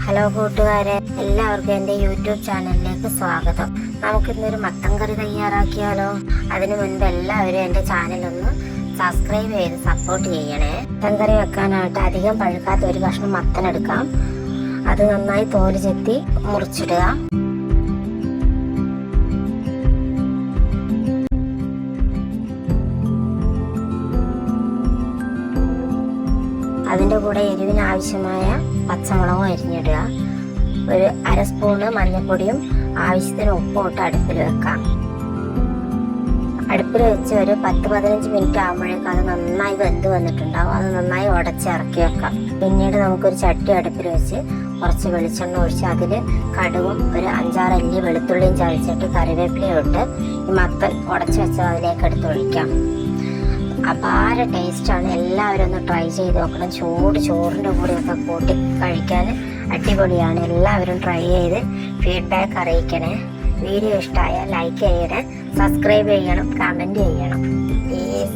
Hello കൂട്ടുകാരെ, എല്ലാവർക്കും എൻ്റെ യൂട്യൂബ് ചാനലിലേക്ക് സ്വാഗതം. നമുക്കിന്നൊരു മത്തൻ കറി തയ്യാറാക്കിയാലോ? അതിനു മുൻപ് എല്ലാവരും എൻ്റെ ചാനലൊന്ന് സബ്സ്ക്രൈബ് ചെയ്ത് സപ്പോർട്ട് ചെയ്യണേ. മത്തൻ കറി വെക്കാനായിട്ട് അധികം പഴുക്കാത്ത ഒരു കഷ്ണം മത്തൻ എടുക്കാം. അത് നന്നായി തോല് ചെത്തി മുറിച്ചിടുക. അതിൻ്റെ കൂടെ എരിവിന് ആവശ്യമായ പച്ചമുളകും അരിഞ്ഞിടുക. ഒരു അര സ്പൂണ് മഞ്ഞൾപ്പൊടിയും ആവശ്യത്തിന് ഉപ്പും ഇട്ട് അടുപ്പിൽ വെക്കാം. അടുപ്പിൽ വെച്ച് ഒരു 10-15 മിനിറ്റ് ആകുമ്പോഴേക്കും അത് നന്നായി വെന്ത് വന്നിട്ടുണ്ടാവും. അത് നന്നായി ഉടച്ചിറക്കി വെക്കാം. പിന്നീട് നമുക്കൊരു ചട്ടി അടുപ്പിൽ വെച്ച് കുറച്ച് വെളിച്ചെണ്ണ ഒഴിച്ച് അതിൽ കടുകും ഒരു 5-6 അല്ലി വെളുത്തുള്ളിയും ചതച്ചിട്ട് കറിവേപ്പിലയും ഇട്ട് ഈ മത്തൻ ഉടച്ച് വെച്ചത് അതിലേക്ക് എടുത്ത് ഒഴിക്കാം. അപാര ടേസ്റ്റാണ്. എല്ലാവരും ഒന്ന് ട്രൈ ചെയ്ത് നോക്കണം. ചൂട് ചോറിൻ്റെ കൂടെയൊക്കെ കൂട്ടി കഴിക്കാൻ അടിപൊളിയാണ്. എല്ലാവരും ട്രൈ ചെയ്ത് ഫീഡ്ബാക്ക് അറിയിക്കണേ. വീഡിയോ ഇഷ്ടമായാൽ ലൈക്ക് ചെയ്യണേ, സബ്സ്ക്രൈബ് ചെയ്യണം, കമൻറ്റ് ചെയ്യണം പ്ലീസ്.